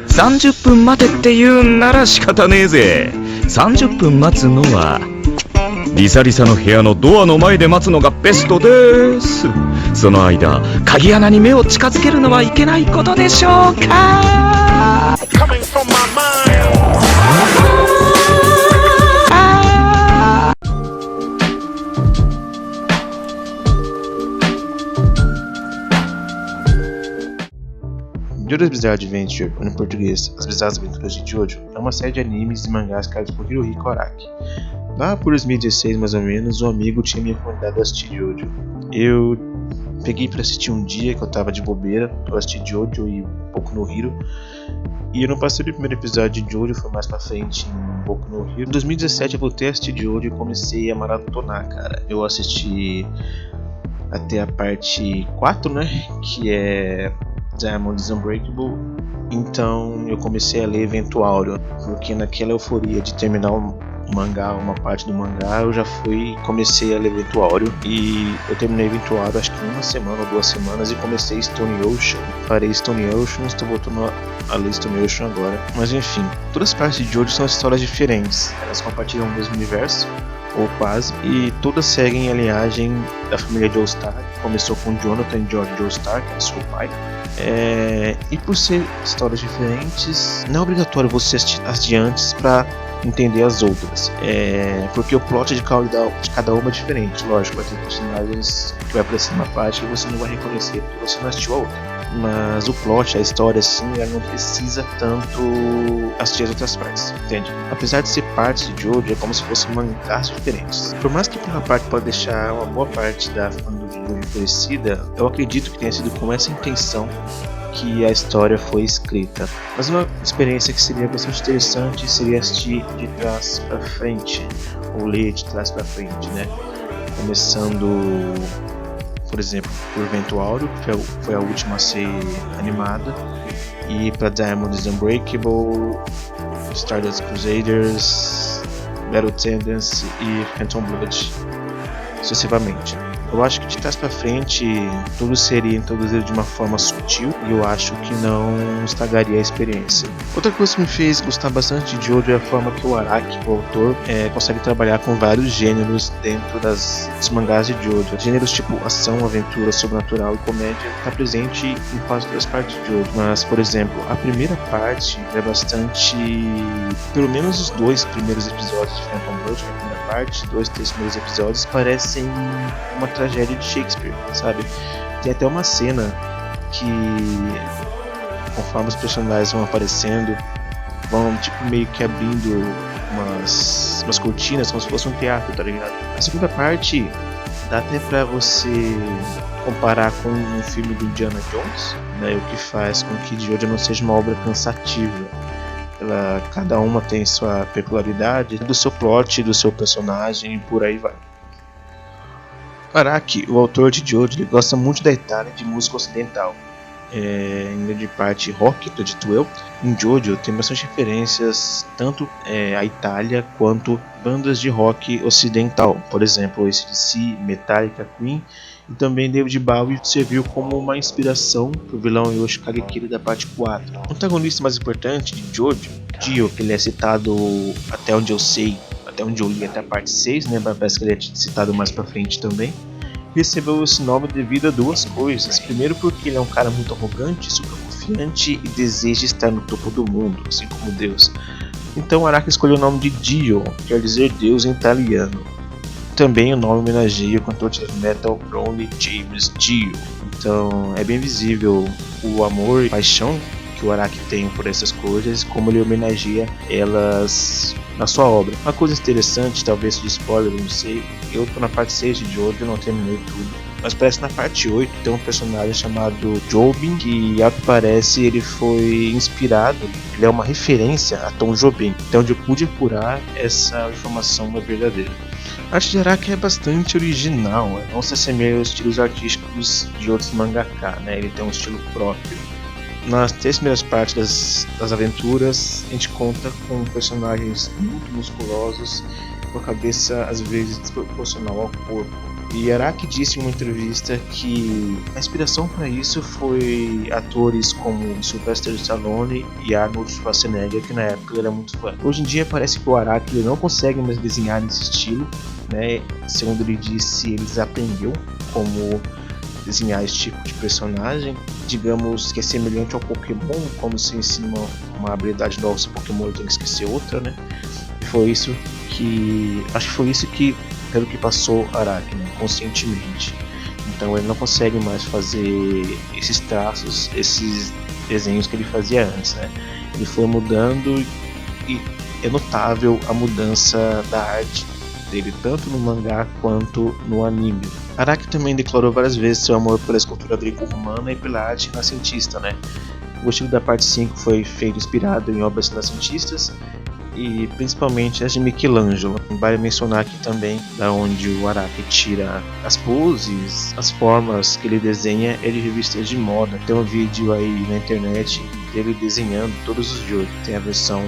30分待てって言うんなら仕方ねえぜ。30分待つのはリサリサの部屋のドアの前で待つのがベストです。その間鍵穴に目を近づけるのはいけないことでしょうか。JoJo's Bizarre Adventure, ou em português, As Bizarras Aventuras de Jojo, é uma série de animes e mangás criados por Hirohiko Araki. Lá por 2016, mais ou menos, um amigo tinha me recomendado assistir Jojo. Eu peguei pra assistir um dia que eu tava de bobeira, eu assisti Jojo e Boku no Hero, e eu não passei do primeiro episódio de Jojo, foi mais pra frente em Boku no Hero. Em 2017 eu voltei a assistir Jojo e comecei a maratonar, cara. Eu assisti até a parte 4, né, que é Diamond Unbreakable. Então eu comecei a ler Evento Áureo, porque naquela euforia de terminar o mangá, uma parte do mangá, eu já comecei a ler Evento Áureo, e eu terminei Evento Áureo acho que em 1 semana ou 2 semanas e comecei Stone Ocean. Parei Stone Ocean, estou voltando a ler Stone Ocean agora. Mas enfim, todas as partes de Jojo são histórias diferentes, elas compartilham o mesmo universo, ou quase, e todas seguem a linhagem da família Joestar. Começou com Jonathan George Joestar, que é seu pai. E por ser histórias diferentes, não é obrigatório você assistir as de antes para entender as outras, porque o plot de cada uma é diferente. Lógico, vai ter personagens que vai aparecer numa parte que você não vai reconhecer porque você não assistiu a outra, mas o plot, a história assim, ela não precisa tanto assistir as outras partes, entende? Apesar de ser partes de Jojo, é como se fossem mangás diferentes. Por mais que uma parte pode deixar uma boa parte da fã do Jojo conhecida, eu acredito que tenha sido com essa intenção que a história foi escrita. Mas uma experiência que seria bastante interessante seria assistir de trás para frente, ou ler de trás para frente, né? Começando, por exemplo, por Evento Áureo, que foi a última a ser animada, e para Diamond Unbreakable, Stardust Crusaders, Battle Tendency e Phantom Blood, sucessivamente. Eu acho que de trás pra frente tudo seria introduzido de uma forma sutil, e eu acho que não estragaria a experiência. Outra coisa que me fez gostar bastante de Jojo é a forma que o Araki, o autor, consegue trabalhar com vários gêneros dentro dos mangás de Jojo. Gêneros tipo ação, aventura, sobrenatural e comédia está presente em quase todas as partes de Jojo. Mas, por exemplo, a primeira parte é bastante... Pelo menos os 2 primeiros episódios de Phantom Blood, que é a primeira parte, 2, 3 primeiros episódios, parecem uma tragédia de Shakespeare, sabe? Tem até uma cena que, conforme os personagens vão aparecendo, vão tipo meio que abrindo umas cortinas como se fosse um teatro, tá ligado? A segunda parte dá até pra você comparar com um filme do Indiana Jones, né? O que faz com que Jojo não seja uma obra cansativa. Cada uma tem sua peculiaridade, do seu plot, do seu personagem e por aí vai. Araki, o autor de Jojo, ele gosta muito da Itália e de música ocidental, em grande parte rock, acredito eu. Em Jojo tem bastante referências tanto à Itália quanto bandas de rock ocidental, por exemplo AC/DC, Metallica, Queen, e também David Bowie serviu como uma inspiração para o vilão Yoshi Kagekira da parte 4. O antagonista mais importante de Jojo, Dio, que ele é citado até onde eu sei, até onde eu li até a parte 6, né? Parece que ele é citado mais pra frente também. Recebeu esse nome devido a 2 coisas. Primeiro, porque ele é um cara muito arrogante, super confiante e deseja estar no topo do mundo, assim como Deus. Então Araki escolheu o nome de Dio, que quer dizer Deus em italiano. Também o nome homenageia o cantor de heavy metal Ronnie James Dio. Então é bem visível o amor e paixão que o Araki tem por essas coisas, como ele homenageia elas na sua obra. Uma coisa interessante, talvez de spoiler, não sei, eu tô na parte 6 de Jojo, eu não terminei tudo, mas parece que na parte 8 tem um personagem chamado Jobim, que ao que parece ele foi inspirado, ele é uma referência a Tom Jobim, então onde eu pude apurar essa informação é verdadeira. A arte de Araki é bastante original, não se assemelha aos estilos artísticos de outros mangaka, né? Ele tem um estilo próprio. Nas 3 primeiras partes das aventuras, a gente conta com personagens muito musculosos, com a cabeça às vezes desproporcional ao corpo. E Araki disse em uma entrevista que a inspiração para isso foi atores como Sylvester Stallone e Arnold Schwarzenegger, que na época ele era muito fã. Hoje em dia parece que o Araki ele não consegue mais desenhar nesse estilo, né? Segundo ele disse, ele desaprendeu como desenhar esse tipo de personagem. Digamos que é semelhante ao Pokémon, como se ensina uma habilidade nova, se o Pokémon tem que esquecer outra, né? E foi isso que... acho que foi isso que pelo que passou Araki, né, conscientemente. Então ele não consegue mais fazer esses traços, esses desenhos que ele fazia antes, né? Ele foi mudando e é notável a mudança da arte dele, tanto no mangá quanto no anime. Araki também declarou várias vezes seu amor pela escultura greco-romana e pela arte renascentista, né? O estilo da parte 5 foi feito inspirado em obras renascentistas e principalmente as de Michelangelo. Vale mencionar aqui também da onde o Araki tira as poses, as formas que ele desenha é de revistas de moda. Tem um vídeo aí na internet dele desenhando todos os Jojo. Tem a versão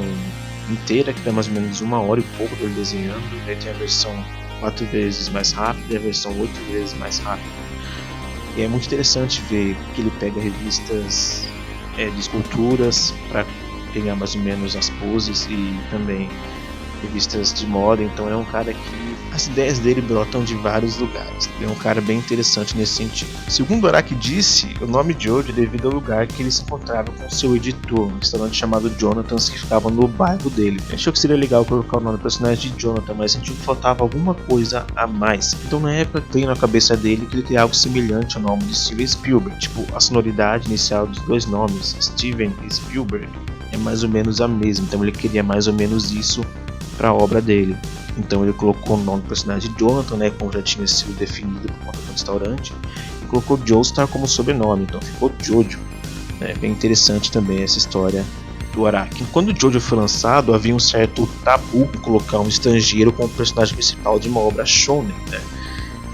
inteira que dá mais ou menos 1 hora e pouco dele desenhando, aí tem a versão 4 vezes mais rápida e a versão 8 vezes mais rápida. E é muito interessante ver que ele pega revistas de esculturas para pegar mais ou menos as poses e também revistas de moda. Então é um cara que as ideias dele brotam de vários lugares. É um cara bem interessante nesse sentido. Segundo Araki disse, o nome Jojo é devido ao lugar que ele se encontrava com seu editor, um restaurante chamado Jonathan's que ficava no bairro dele. Ele achou que seria legal colocar o nome do personagem de Jonathan, mas sentiu que faltava alguma coisa a mais. Então na época veio na cabeça dele que ele queria algo semelhante ao nome de Steven Spielberg, tipo a sonoridade inicial dos dois nomes, Steven e Spielberg, é mais ou menos a mesma, então ele queria mais ou menos isso para a obra dele. Então ele colocou o nome do personagem de Jonathan, né, como já tinha sido definido por conta do restaurante, e colocou Joestar como sobrenome, então ficou Jojo. É bem interessante também essa história do Araki. Quando o Jojo foi lançado, havia um certo tabu em colocar um estrangeiro como personagem principal de uma obra shonen, né?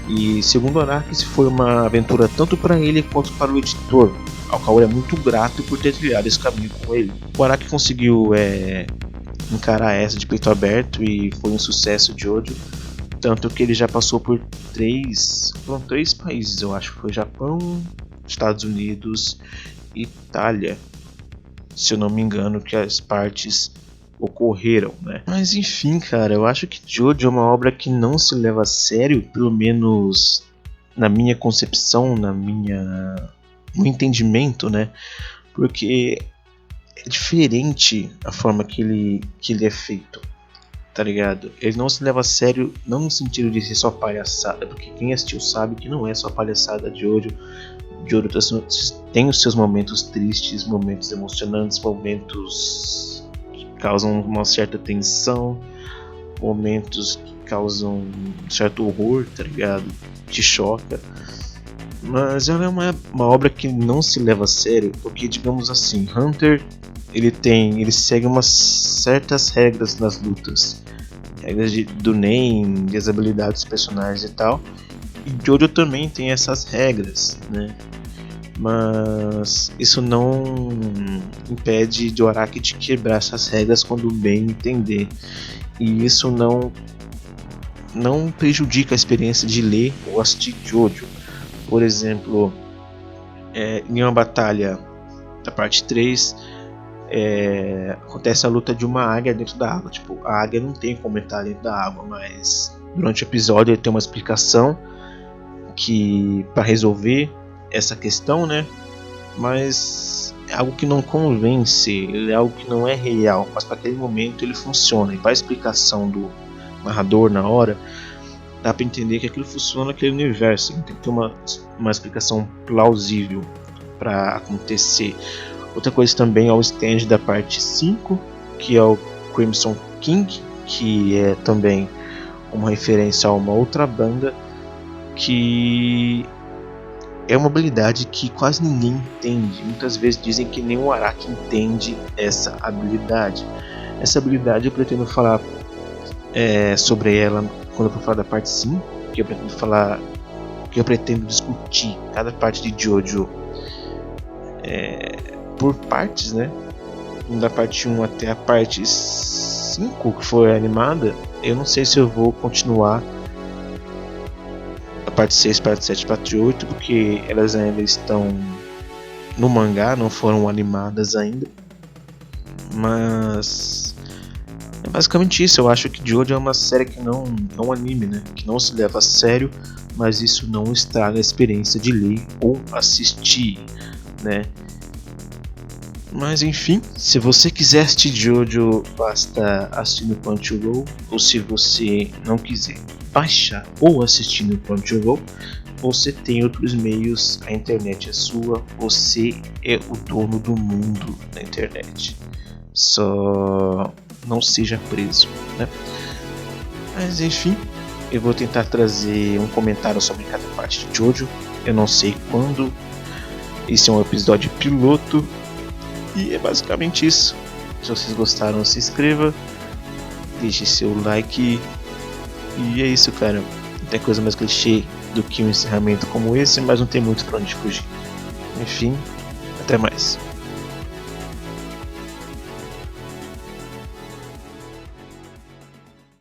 E segundo o Araki, isso foi uma aventura tanto para ele quanto para o editor, ao qual ele é muito grato por ter trilhado esse caminho com ele. O Araki conseguiu encarar essa de peito aberto e foi um sucesso de Jojo, tanto que ele já passou por três países, eu acho que foi Japão, Estados Unidos e Itália, se eu não me engano, que as partes ocorreram, né? Mas enfim, cara, eu acho que Jojo é uma obra que não se leva a sério, pelo menos na minha concepção, no entendimento, né? Porque é diferente a forma que ele é feito, tá ligado? Ele não se leva a sério, não no sentido de ser só palhaçada, porque quem assistiu sabe que não é só palhaçada de Jojo. Jojo tem os seus momentos tristes, momentos emocionantes, momentos que causam uma certa tensão, momentos que causam um certo horror, tá ligado? Te choca. Mas ela é uma obra que não se leva a sério, porque digamos assim, Hunter ele segue umas certas regras nas lutas, regras do Nen, das habilidades dos personagens e tal, e Jojo também tem essas regras, né? Mas isso não impede de Araki de quebrar essas regras quando bem entender, e isso não prejudica a experiência de ler ou assistir Jojo. Por exemplo, em uma batalha da parte 3, acontece a luta de uma águia dentro da água. Tipo, a águia não tem como entrar dentro da água, mas durante o episódio ele tem uma explicação que para resolver essa questão, né? Mas é algo que não convence, é algo que não é real, mas para aquele momento ele funciona. E para a explicação do narrador na hora, dá para entender que aquilo funciona naquele universo. Tem que ter uma explicação plausível para acontecer. Outra coisa também é o stand da parte 5, que é o Crimson King, que é também uma referência a uma outra banda, que é uma habilidade que quase ninguém entende. Muitas vezes dizem que nem o Araki entende essa habilidade. Essa habilidade eu pretendo falar sobre ela quando eu for falar da parte 5, que eu pretendo discutir cada parte de Jojo por partes, né? Da parte 1 até a parte 5 que foi animada. Eu não sei se eu vou continuar parte 6, parte 7, parte 8, porque elas ainda estão no mangá, não foram animadas ainda. Mas é basicamente isso. Eu acho que Jojo é uma série que não é um anime, né? Que não se leva a sério, mas isso não estraga a experiência de ler ou assistir, né? Mas enfim, se você quiser assistir Jojo, basta assistir no Crunchyroll, ou se você não quiser baixar ou assistir no Crunchyroll, você tem outros meios, a internet é sua, você é o dono do mundo na internet. Só não seja preso, né? Mas enfim, eu vou tentar trazer um comentário sobre cada parte de Jojo. Eu não sei quando. Esse é um episódio piloto. E é basicamente isso. Se vocês gostaram, se inscreva, deixe seu like. E é isso, cara. Não tem coisa mais clichê do que um encerramento como esse, mas não tem muito pra onde fugir. Enfim, até mais.